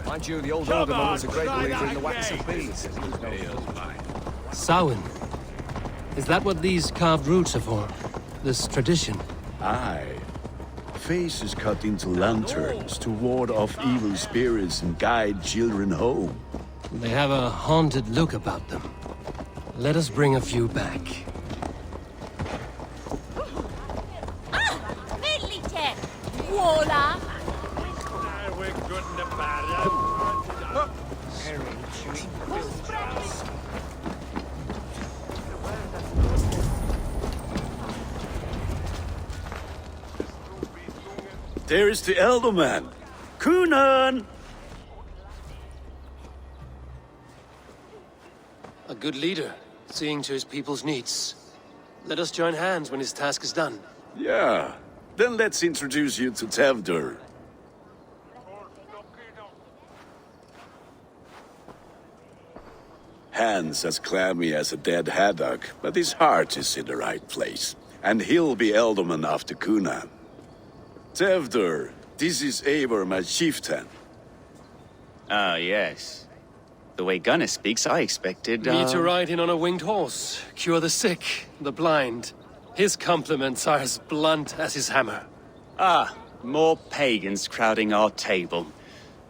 Mind you, the old alderman was a great believer in the wax of beads. Samhain. Is that what these carved roots are for? This tradition? Aye. Faces cut into lanterns to ward off evil spirits and guide children home. They have a haunted look about them. Let us bring a few back. There is the Elderman. Kunan! A good leader, seeing to his people's needs. Let us join hands when his task is done. Yeah. Then let's introduce you to Tevdur. Hands as clammy as a dead haddock, but his heart is in the right place. And he'll be Elderman after Kunan. Tevdur, this is Eivor, my chieftain. Ah, yes. The way Gunnar speaks, I expected, Me to ride in on a winged horse, cure the sick, the blind. His compliments are as blunt as his hammer. Ah, more pagans crowding our table.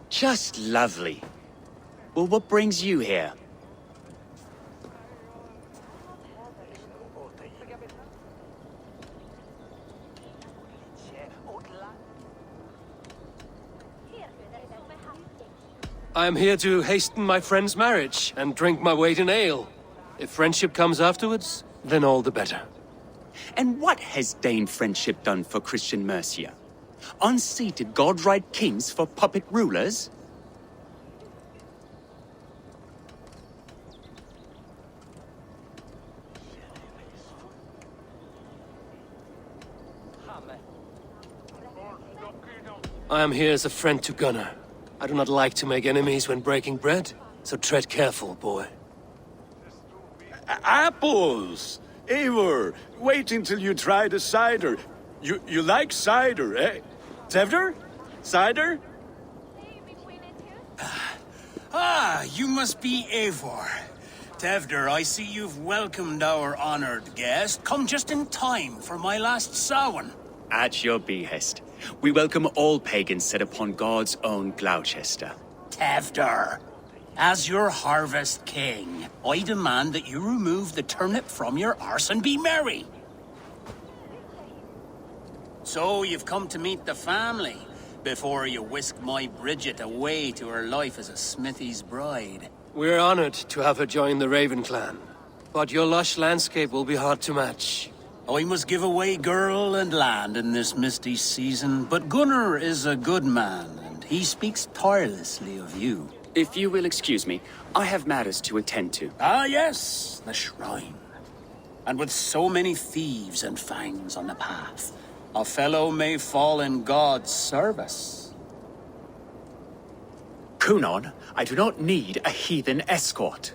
Just lovely. Well, what brings you here? I am here to hasten my friend's marriage and drink my weight in ale. If friendship comes afterwards, then all the better. And what has Dane friendship done for Christian Mercia? Unseated godright kings for puppet rulers? I am here as a friend to Gunnar. I do not like to make enemies when breaking bread, so tread careful, boy. Apples! Eivor, wait until you try the cider. You like cider, eh? Tevdur? Cider? Ah, you must be Eivor. Tevdur, I see you've welcomed our honored guest. Come just in time for my last Samhain. At your behest. We welcome all pagans set upon God's own Gloucester. Tevdur, as your harvest king, I demand that you remove the turnip from your arse and be merry. So you've come to meet the family, before you whisk my Bridget away to her life as a smithy's bride. We're honored to have her join the Raven clan, but your lush landscape will be hard to match. I must give away girl and land in this misty season, but Gunnar is a good man, and he speaks tirelessly of you. If you will excuse me, I have matters to attend to. Ah, yes, the shrine. And with so many thieves and fangs on the path, a fellow may fall in God's service. Kunan, I do not need a heathen escort.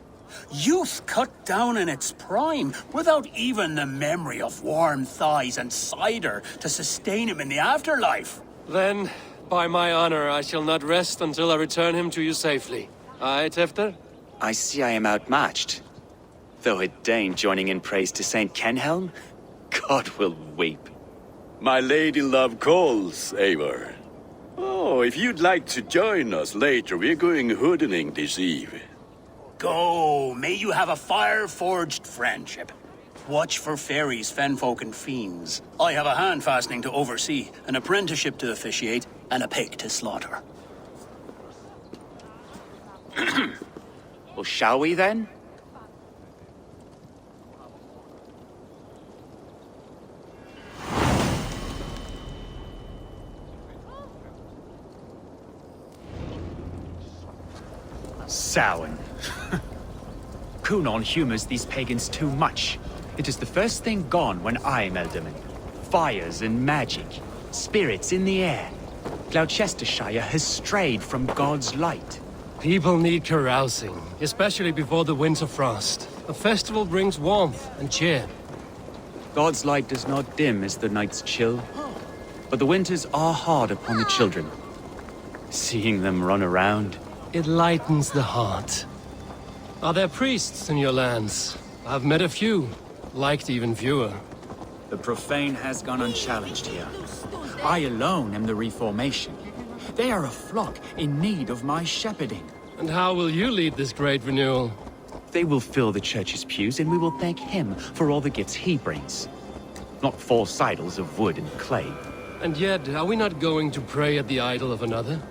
Youth cut down in its prime, without even the memory of warm thighs and cider to sustain him in the afterlife. Then, by my honor, I shall not rest until I return him to you safely. Aye, Tevdur? I see I am outmatched. Though a Dane joining in praise to Saint Kenhelm, God will weep. My lady love calls, Eivor. Oh, if you'd like to join us later, we're going hoodening this eve. Go, may you have a fire-forged friendship. Watch for fairies, fenfolk, and fiends. I have a hand fastening to oversee, an apprenticeship to officiate, and a pig to slaughter. Well, shall we then? Samhain. Kunan humors these pagans too much. It is the first thing gone when I'm Elderman. Fires and magic, spirits in the air. Gloucestershire has strayed from God's light. People need carousing, especially before the winter frost. A festival brings warmth and cheer. God's light does not dim as the nights chill, but the winters are hard upon the children. Seeing them run around. It lightens the heart. Are there priests in your lands? I've met a few, liked even fewer. The profane has gone unchallenged here. I alone am the Reformation. They are a flock in need of my shepherding. And how will you lead this great renewal? They will fill the church's pews, and we will thank him for all the gifts he brings. Not false idols of wood and clay. And yet, are we not going to pray at the idol of another?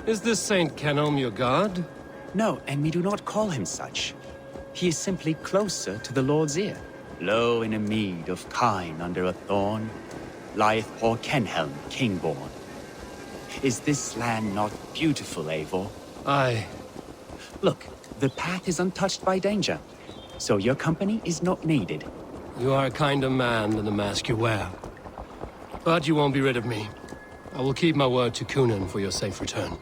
Is this Saint Kenelm your god? No, and we do not call him such. He is simply closer to the Lord's ear. Lo, in a mead of kine under a thorn, lieth poor Kenhelm, king-born. Is this land not beautiful, Eivor? Aye. Look, the path is untouched by danger, so your company is not needed. You are a kinder man than the mask you wear. But you won't be rid of me. I will keep my word to Kunan for your safe return.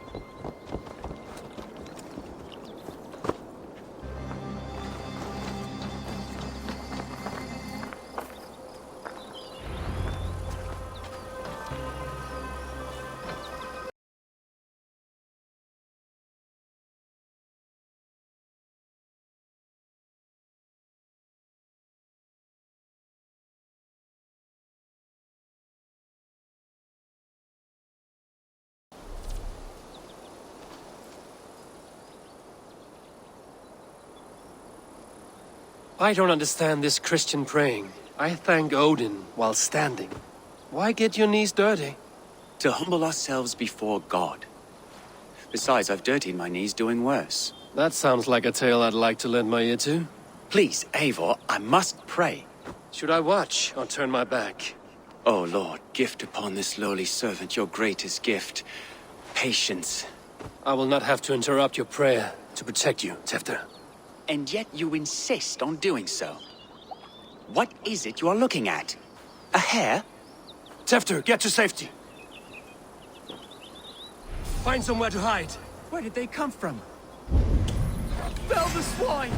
I don't understand this Christian praying. I thank Odin while standing. Why get your knees dirty? To humble ourselves before God. Besides, I've dirtied my knees doing worse. That sounds like a tale I'd like to lend my ear to. Please, Eivor, I must pray. Should I watch or turn my back? Oh Lord, gift upon this lowly servant your greatest gift. Patience. I will not have to interrupt your prayer to protect you, Tefter. And yet you insist on doing so. What is it you are looking at? A hare? Tefter, get to safety. Find somewhere to hide. Where did they come from? Fell the swine!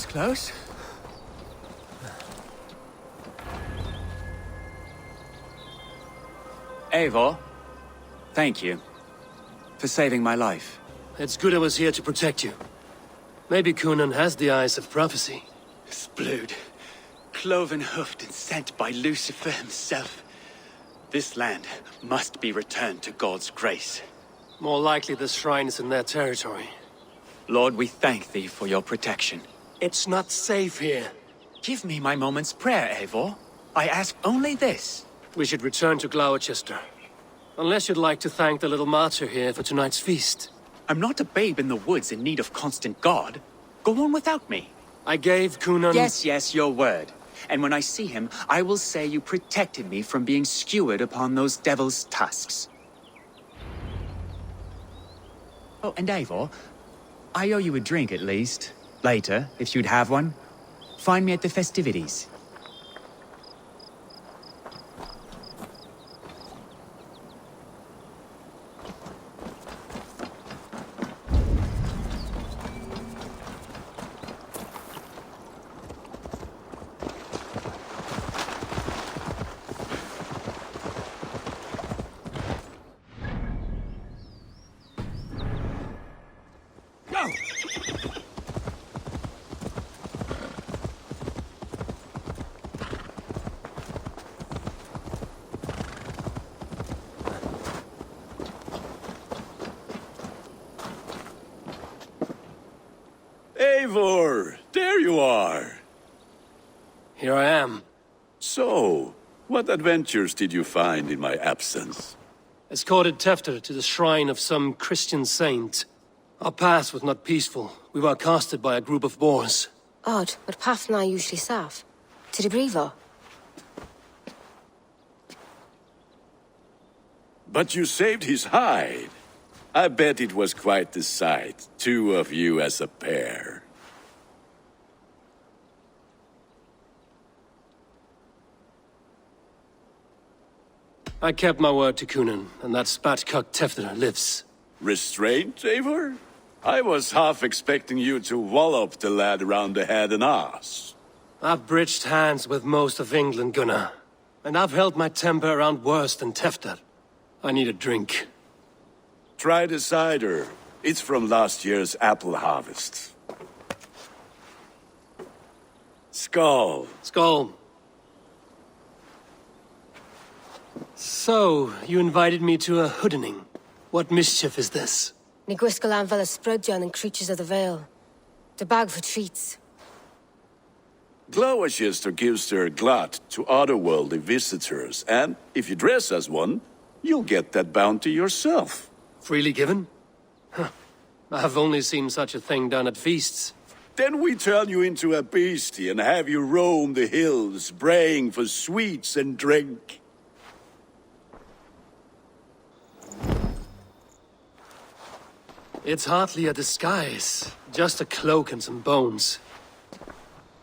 Close. Eivor, thank you for saving my life. It's good I was here to protect you. Maybe Kunan has the eyes of prophecy. Splood, cloven-hoofed and sent by Lucifer himself. This land must be returned to God's grace. More likely the shrine is in their territory. Lord, we thank thee for your protection. It's not safe here. Give me my moment's prayer, Eivor. I ask only this. We should return to Gloucester. Unless you'd like to thank the little martyr here for tonight's feast. I'm not a babe in the woods in need of constant guard. Go on without me. I gave Kunan... Yes, your word. And when I see him, I will say you protected me from being skewered upon those devil's tusks. Oh, and Eivor, I owe you a drink at least. Later, if you'd have one. Find me at the festivities. Eivor! There you are! Here I am. So, what adventures did you find in my absence? Escorted Tefter to the shrine of some Christian saint. Our path was not peaceful. We were accosted by a group of boars. Odd, but path na usually safe. To the Brevo. But you saved his hide. I bet it was quite the sight, two of you as a pair. I kept my word to Kunan, and that spatcock Tefter lives. Restraint, Eivor? I was half expecting you to wallop the lad around the head and ass. I've bridged hands with most of England, Gunnar. And I've held my temper around worse than Tefter. I need a drink. Try the cider. It's from last year's apple harvest. Skull. Skull. So, you invited me to a hoodening. What mischief is this? Ni gwisgal an fel ysbrydion and creatures of the Vale. The bag for treats. Gloucester gives their glut to otherworldly visitors, and if you dress as one, you'll get that bounty yourself. Freely given? Huh. I've only seen such a thing done at feasts. Then we turn you into a beastie and have you roam the hills, braying for sweets and drink. It's hardly a disguise. Just a cloak and some bones.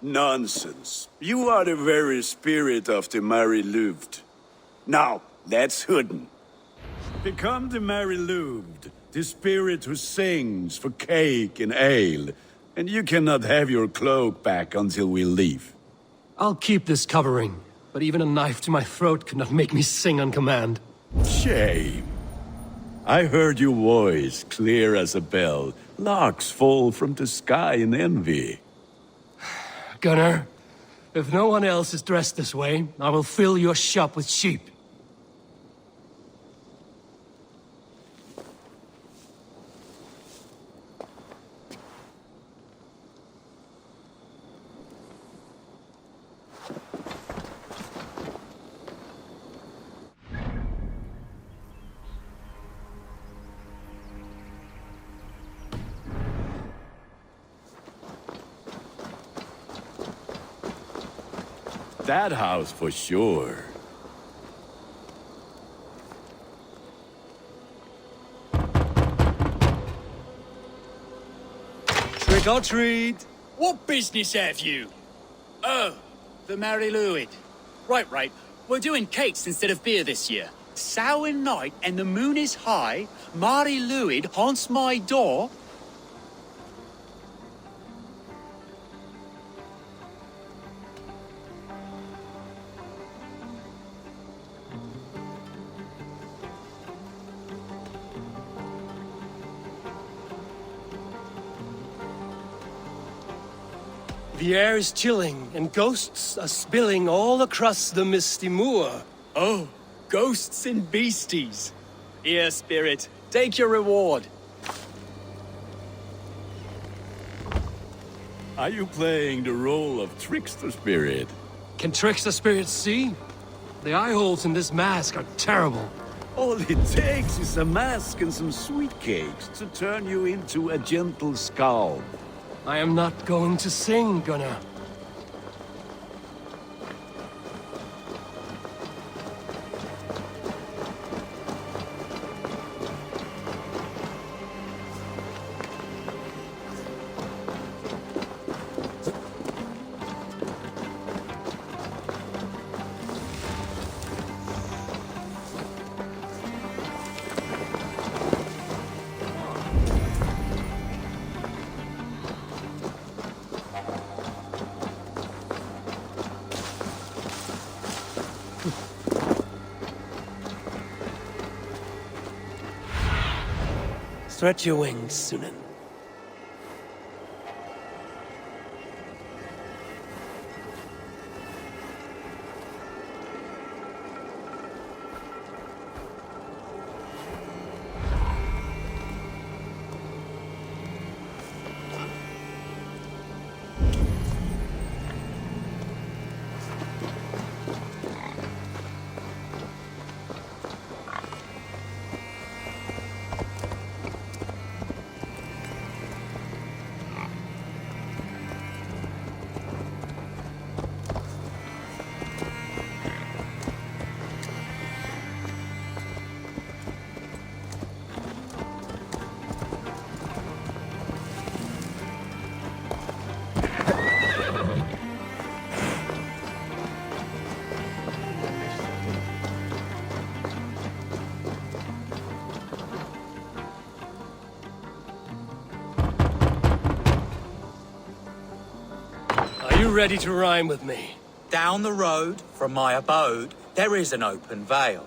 Nonsense. You are the very spirit of the Mary Louved. Now, let's hooden. Become the Mary Louved, the spirit who sings for cake and ale, and you cannot have your cloak back until we leave. I'll keep this covering, but even a knife to my throat could not make me sing on command. Shame. I heard your voice clear as a bell. Larks fall from the sky in envy. Gunnar, if no one else is dressed this way, I will fill your shop with sheep. That house for sure. Trick or treat! What business have you? Oh, the Mary Louid. Right. We're doing cakes instead of beer this year. Sour night and the moon is high. Mary Louid haunts my door. The air is chilling, and ghosts are spilling all across the misty moor. Oh, ghosts and beasties. Here, spirit, take your reward. Are you playing the role of trickster spirit? Can trickster spirits see? The eye holes in this mask are terrible. All it takes is a mask and some sweet cakes to turn you into a gentle skull. I am not going to sing, Gunnar. Stretch your wings, Sunan. you ready to rhyme with me? Down the road from my abode, there is an open vale.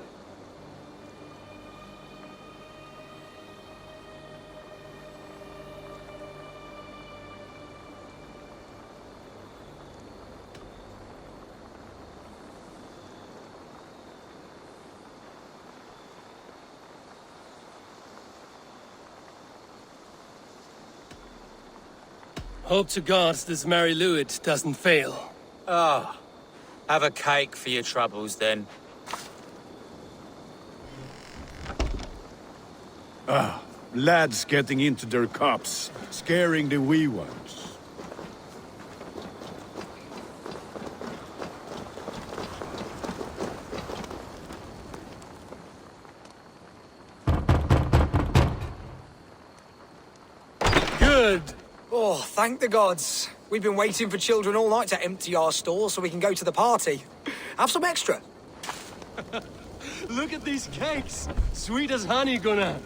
Hope to God this Mary Lewis doesn't fail. Ah, have a cake for your troubles then. Lads getting into their cups, scaring the wee ones. Good. Oh, thank the gods. We've been waiting for children all night to empty our stores so we can go to the party. Have some extra. Look at these cakes! Sweet as honey, Gunnar.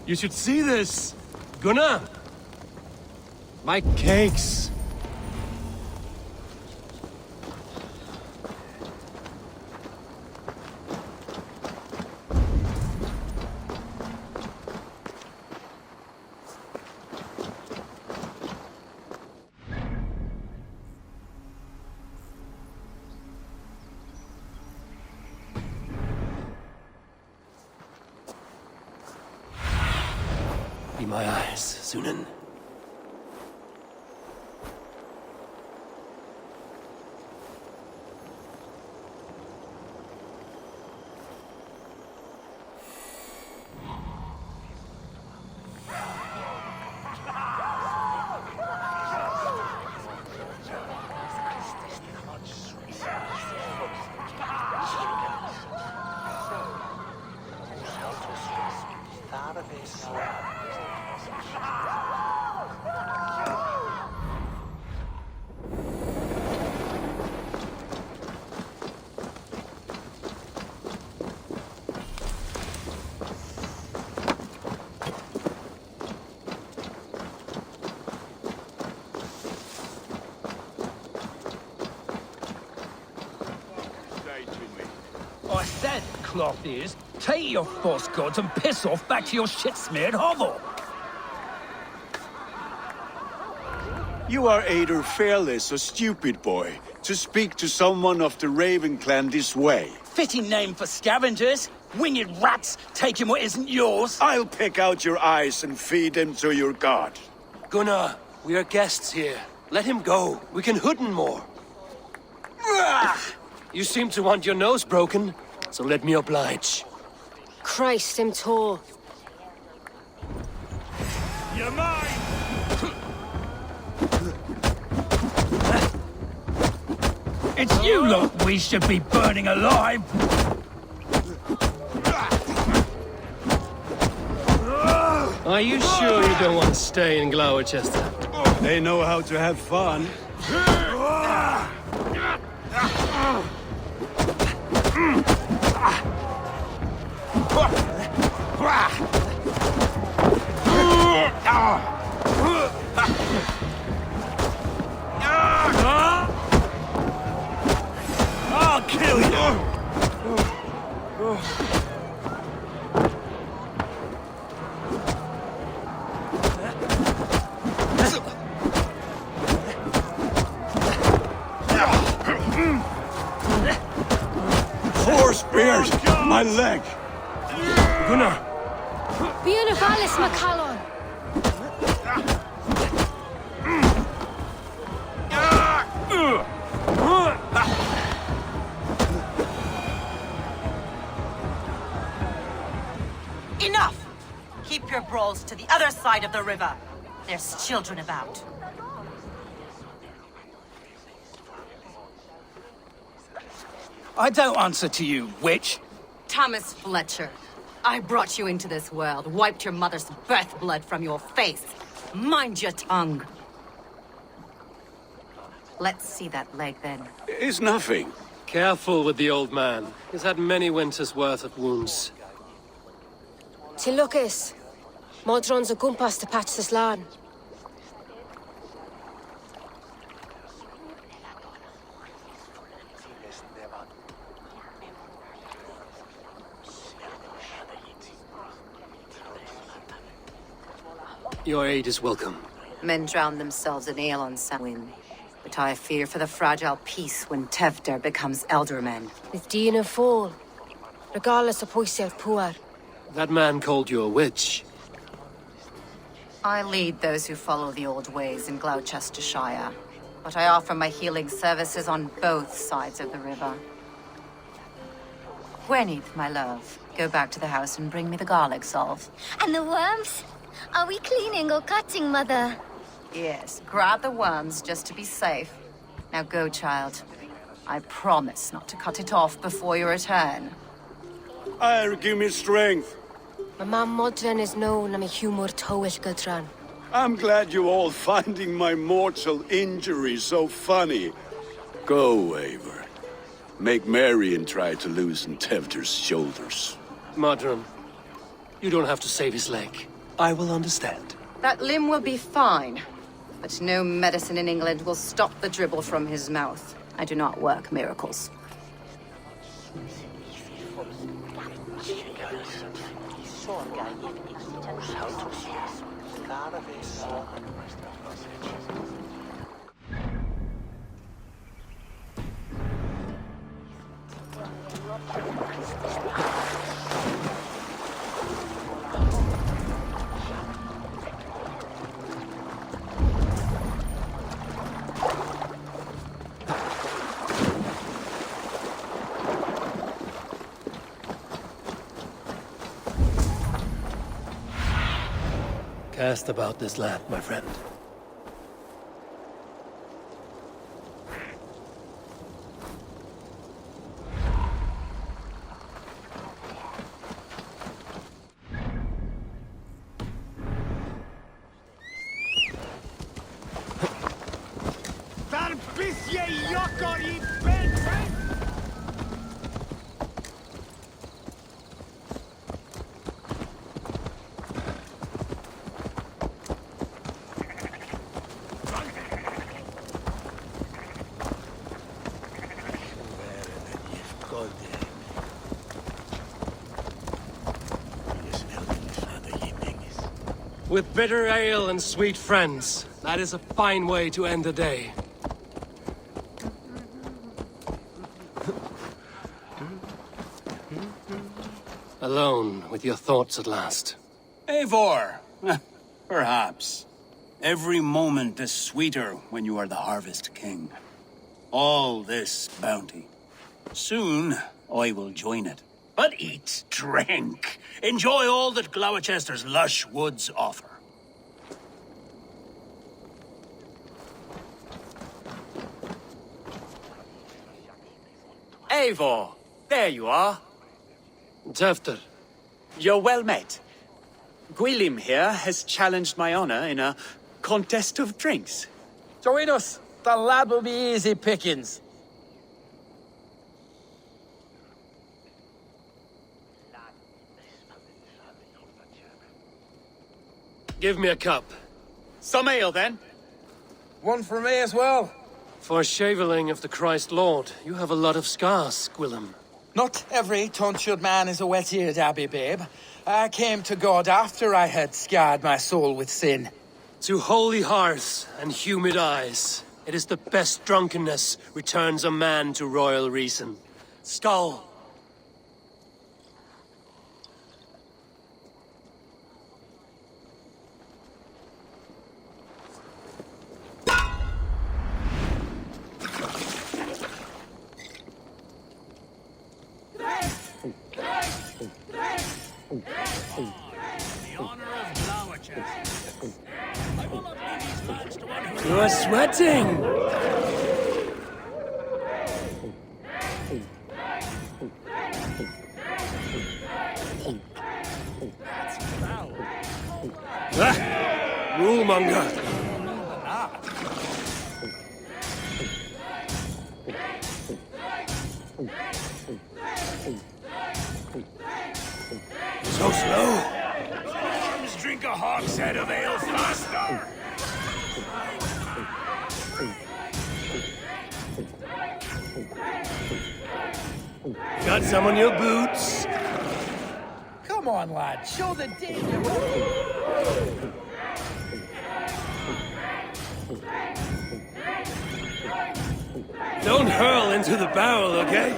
You should see this. Gunnar! My cakes! Be my eyes, Sunan. I said, cloth ears, take your false gods and piss off back to your shit-smeared hovel. You are either fearless or stupid, boy, to speak to someone of the Raven clan this way. Fitting name for scavengers. Winged rats taking what isn't yours. I'll pick out your eyes and feed them to your god. Gunnar, we are guests here. Let him go. We can hood him more. You seem to want your nose broken, so let me oblige. Christ, him tore. You're mine! It's you lot we should be burning alive! Are you sure you don't want to stay in Gloucester? They know how to have fun. I'll kill you! Four spears! My leg! Gunnar! Beautifalis Macallon! Enough! Keep your brawls to the other side of the river. There's children about. I don't answer to you, witch. Thomas Fletcher, I brought you into this world, wiped your mother's birth blood from your face. Mind your tongue. Let's see that leg then. It's nothing. Careful with the old man. He's had many winters' worth of wounds. Tilukis. Modron's a gumpas to patch this land. Your aid is welcome. Men drown themselves in ale on Samhain. But I fear for the fragile peace when Tevder becomes eldermen. With Dean of Fall. Regardless of Poisiel Puar. That man called you a witch. I lead those who follow the old ways in Gloucestershire. But I offer my healing services on both sides of the river. Gweneth, my love, go back to the house and bring me the garlic salve. And the worms? Are we cleaning or cutting, Mother? Yes, grab the worms just to be safe. Now go, child. I promise not to cut it off before you return. Give me strength. My mam Modren is known am a humor towish Gudran. I'm glad you all finding my mortal injury so funny. Go, Eivor. Make merry and try to loosen Tevder's shoulders. Modron, you don't have to save his leg. I will understand. That limb will be fine. But no medicine in England will stop the dribble from his mouth. I do not work miracles. Cast about this land, my friend. With bitter ale and sweet friends, that is a fine way to end the day. Alone with your thoughts at last. Eivor! Perhaps. Every moment is sweeter when you are the Harvest King. All this bounty. Soon, I will join it. But eat, drink, enjoy all that Gloucester's lush woods offer. Eivor, there you are. Tevder. You're well met. Gwilym here has challenged my honor in a contest of drinks. Join us. The lad will be easy pickings. Give me a cup. Some ale, then. One for me as well. For shaveling of the Christ Lord, you have a lot of scars, Gwilym. Not every tonsured man is a wet-eared abbey, babe. I came to God after I had scarred my soul with sin. To holy hearths and humid eyes, it is the best drunkenness returns a man to royal reason. Skull! You're sweating! Rulemonger! So slow! Let's drink a hogshead of ale faster! Got some on your boots? Come on, lad. Show the danger. to the barrel, okay?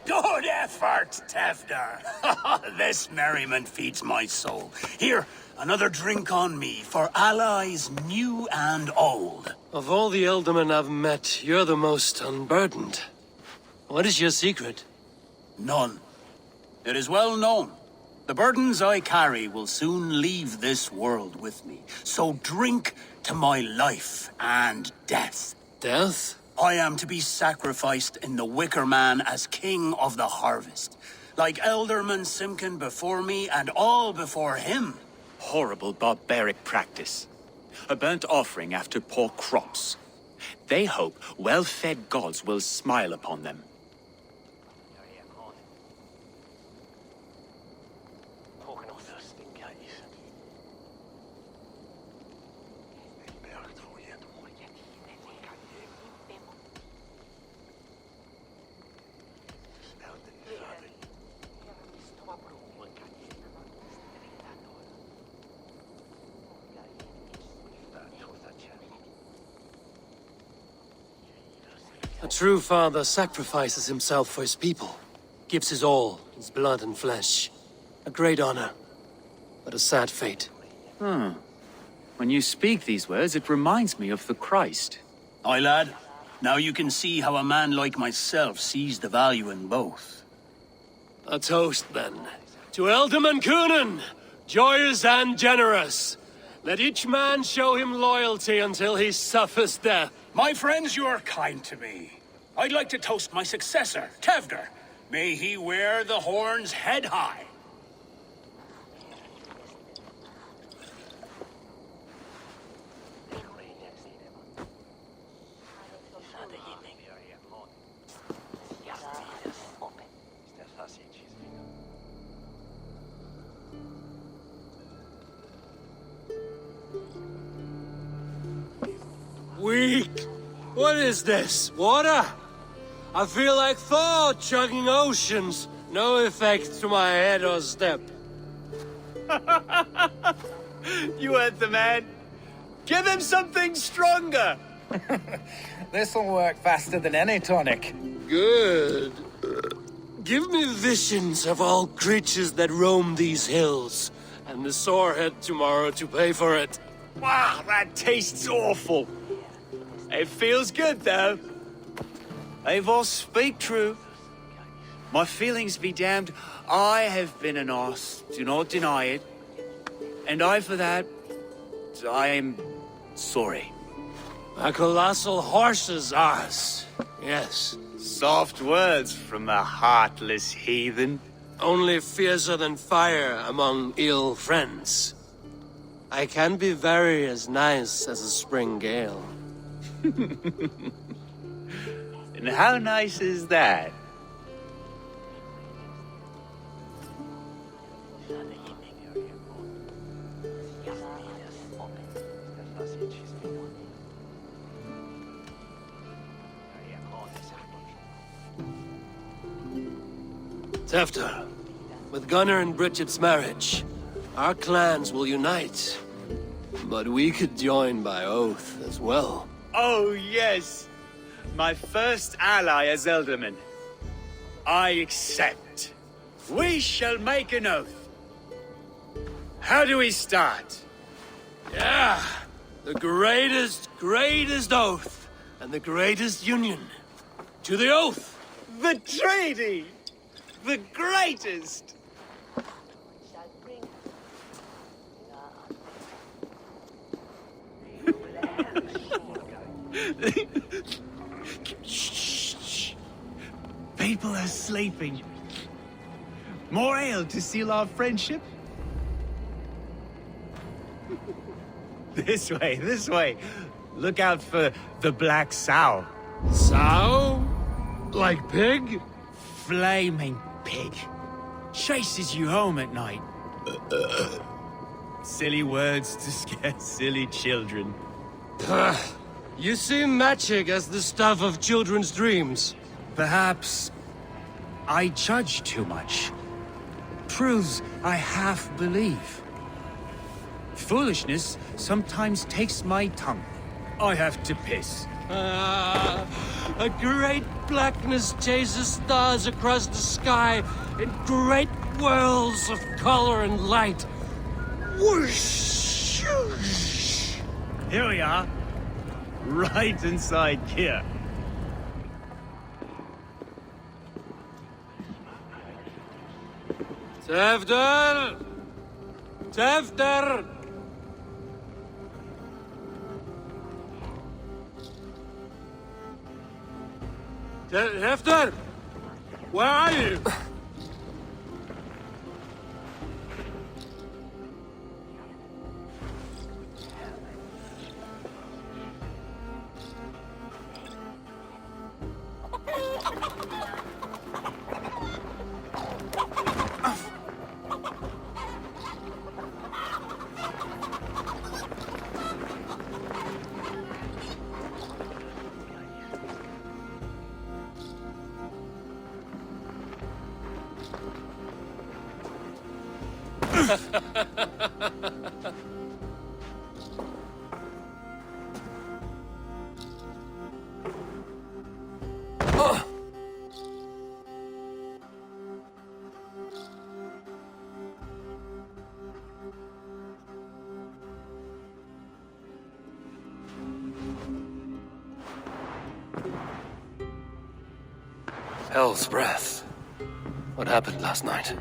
Good effort, Tevder. This merriment feeds my soul. Here, another drink on me for allies new and old. Of all the Ealdormen I've met, you're the most unburdened. What is your secret? None. It is well known. The burdens I carry will soon leave this world with me. So drink to my life and death. Death? I am to be sacrificed in the Wicker Man as king of the harvest. Like Elderman Simkin before me and all before him. Horrible barbaric practice. A burnt offering after poor crops. They hope well-fed gods will smile upon them. A true father sacrifices himself for his people. Gives his all, his blood and flesh. A great honor, but a sad fate. When you speak these words, it reminds me of the Christ. Aye, lad. Now you can see how a man like myself sees the value in both. A toast, then. To Ealdorman Coonan, joyous and generous. Let each man show him loyalty until he suffers death. My friends, you are kind to me. I'd like to toast my successor, Tevder. May he wear the horns head high. Weak. What is this? Water? I feel like Thor chugging oceans. No effect to my head or step. You heard the man. Give him something stronger. This'll work faster than any tonic. Good. Give me visions of all creatures that roam these hills, and the sorehead tomorrow to pay for it. Wow, that tastes awful. It feels good, though. They all speak true. My feelings be damned. I have been an arse, do not deny it. And I, for that, I am sorry. A colossal horse's arse. Yes. Soft words from a heartless heathen. Only fiercer than fire among ill friends. I can be very as nice as a spring gale. And how nice is that? Tefter, with Gunnar and Bridget's marriage, our clans will unite. But we could join by oath as well. Oh, yes. My first ally as Ealdorman. I accept. We shall make an oath. How do we start? Yeah, the greatest oath, and the greatest union. To the oath! The treaty! The greatest! Shh. People are sleeping. More ale to seal our friendship? This way. Look out for the black sow. Sow? Like pig? Flaming pig. Chases you home at night. Silly words to scare silly children. You seem magic as the stuff of children's dreams. Perhaps I judge too much. Truths I half believe. Foolishness sometimes takes my tongue. I have to piss. A great blackness chases stars across the sky in great whirls of color and light. Whoosh! Here we are. Right inside here. Tefter! Tefter! Tefter! Where are you? Hell's breath. What happened last night?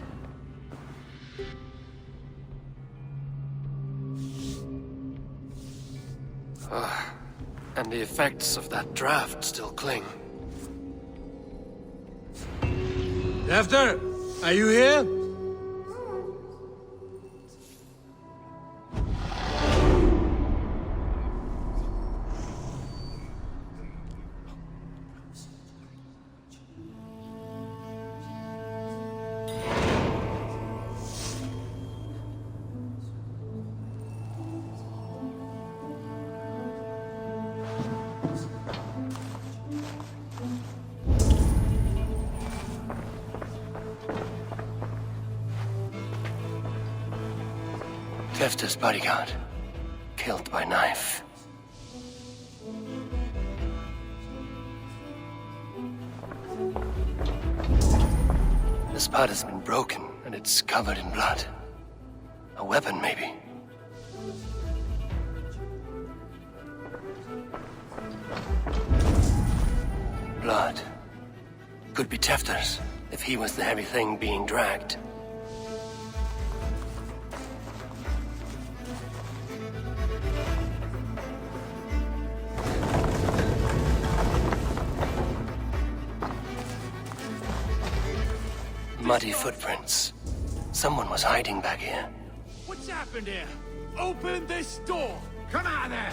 And the effects of that draft still cling. Tefter, are you here? Tefter's bodyguard, killed by knife. The spot has been broken, and it's covered in blood. A weapon, maybe. Blood. Could be Tefter's, if he was the heavy thing being dragged. Muddy footprints. Someone was hiding back here. What's happened here? Open this door! Come out there!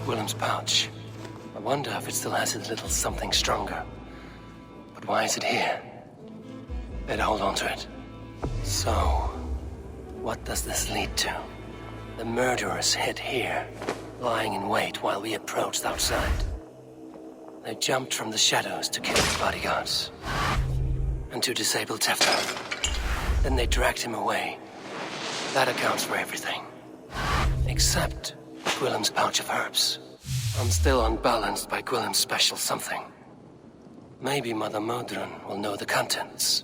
Willem's pouch. I wonder if it still has its little something stronger. But why is it here? Better hold on to it. So, what does this lead to? The murderers hid here, lying in wait while we approached outside. They jumped from the shadows to kill his bodyguards. And to disable Tefter. Then they dragged him away. That accounts for everything. Except Gwillem's pouch of herbs. I'm still unbalanced by Gwillem's special something. Maybe Mother Modron will know the contents.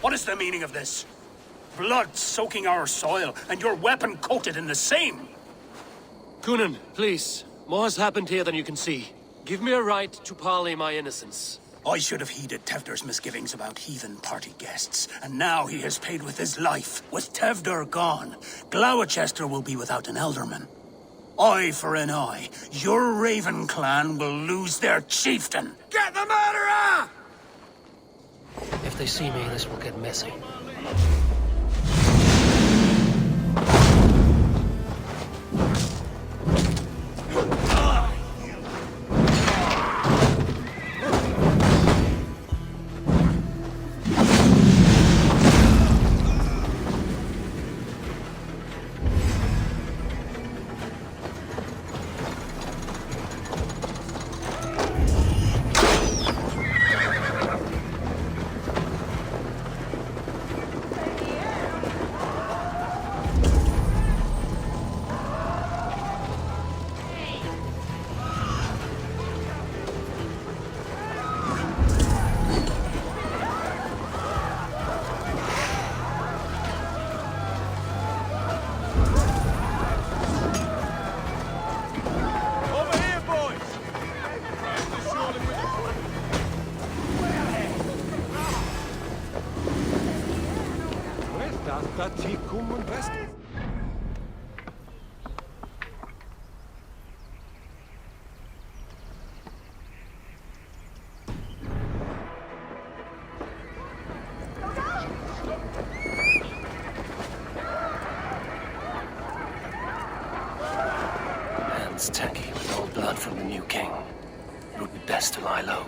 What is the meaning of this? Blood soaking our soil, and your weapon coated in the same! Kunan, please. More has happened here than you can see. Give me a right to parley my innocence. I should have heeded Tevder's misgivings about heathen party guests, and now he has paid with his life. With Tevder gone, Gloucester will be without an elderman. Eye for an eye, your Raven clan will lose their chieftain! Get the murderer! If they see me, this will get messy. Hands tacky with old blood from the new king. It would be best to lie low.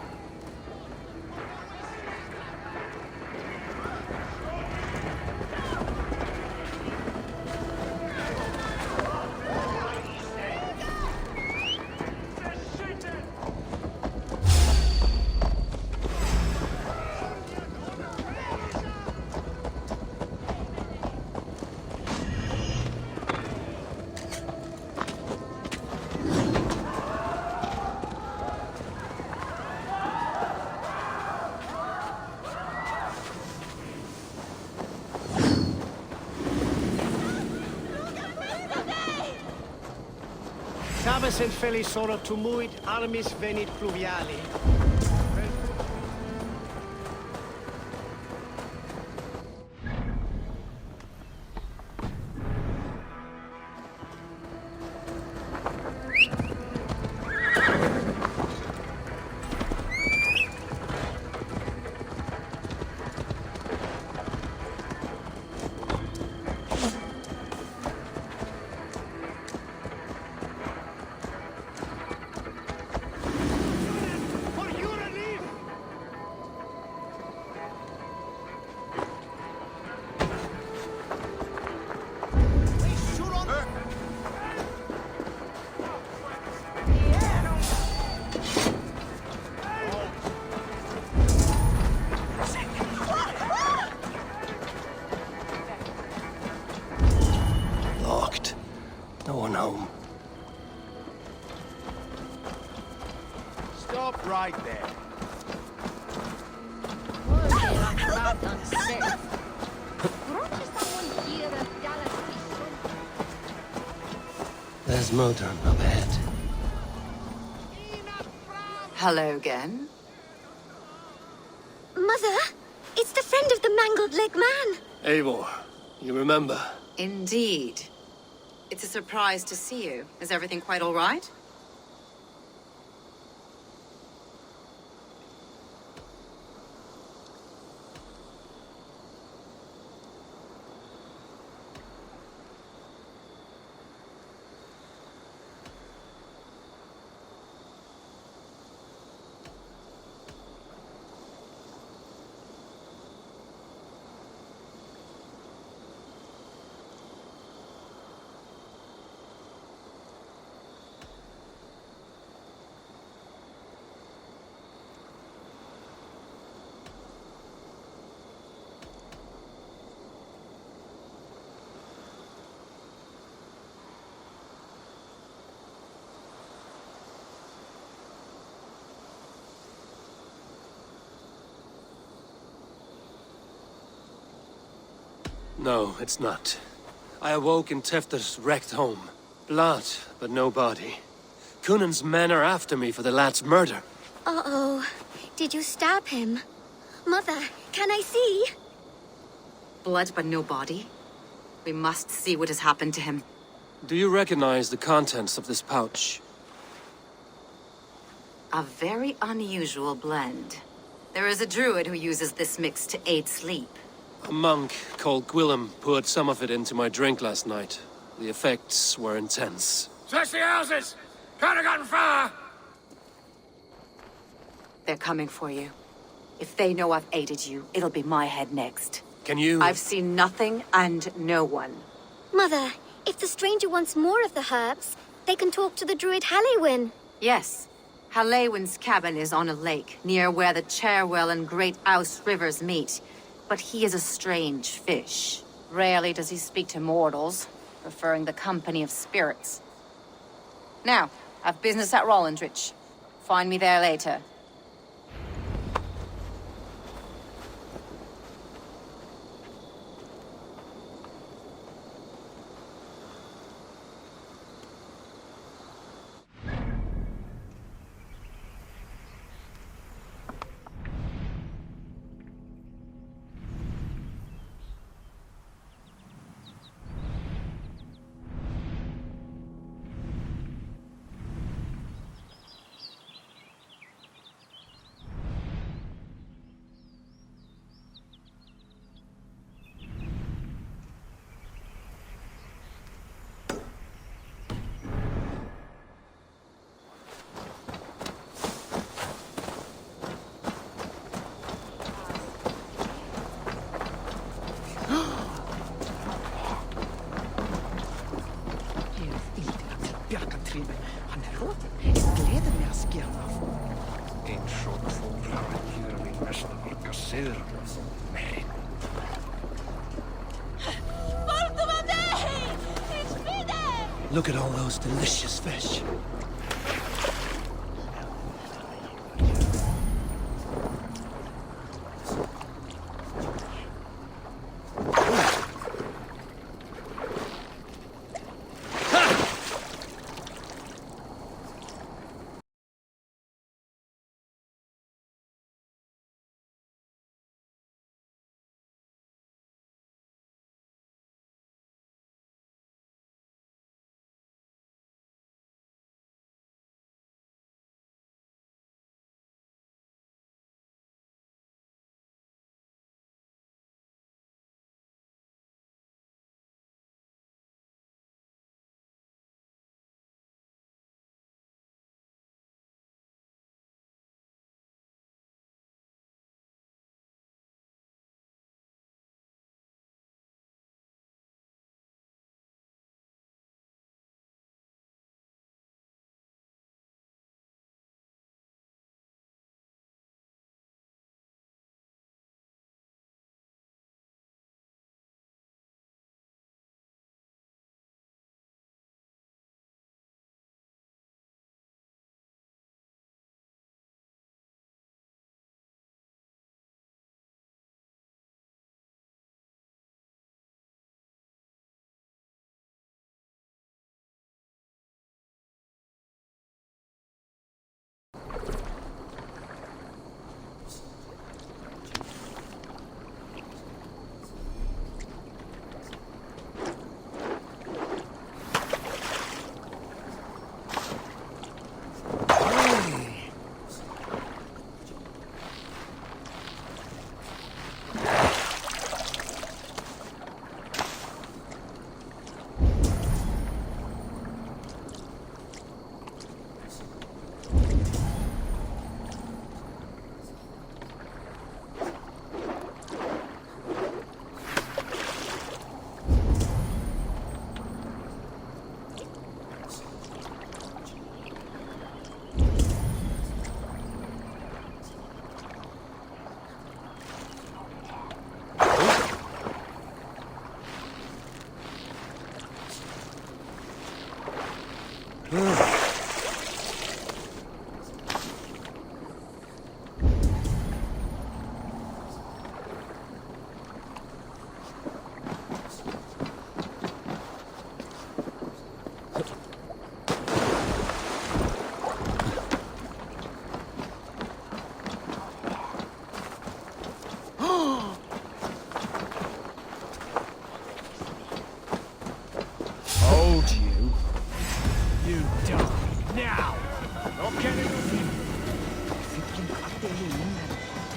Sabes en feli sono tumuid armis venit pluviali. Locked. No one home. Stop right there. There's Modron up ahead. Hello again. Mother, it's the friend of the mangled leg man. Eivor, you remember? Indeed. It's a surprise to see you. Is everything quite all right? No, it's not. I awoke in Tefter's wrecked home. Blood, but no body. Cunan's men are after me for the lad's murder. Uh-oh. Did you stab him? Mother, can I see? Blood but no body? We must see what has happened to him. Do you recognize the contents of this pouch? A very unusual blend. There is a druid who uses this mix to aid sleep. A monk called Gwillem poured some of it into my drink last night. The effects were intense. Search the houses! Could have gotten far! They're coming for you. If they know I've aided you, it'll be my head next. Can you... I've seen nothing and no one. Mother, if the stranger wants more of the herbs, they can talk to the druid Halewyn. Yes. Halewyn's cabin is on a lake, near where the Cherwell and Great Ouse rivers meet. But he is a strange fish. Rarely does he speak to mortals, preferring the company of spirits. Now, I've business at Rollindrich. Find me there later. Look at all those delicious fish.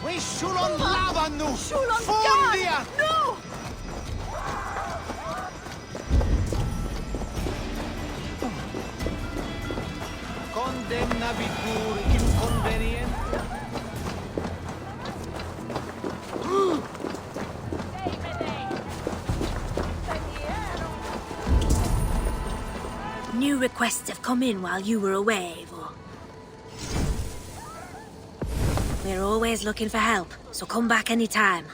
We shulon lava nu! Shulon Fundia! No! Condemnabitur inconvenient. New requests have come in while you were away, Eivor. We're always looking for help, so come back anytime.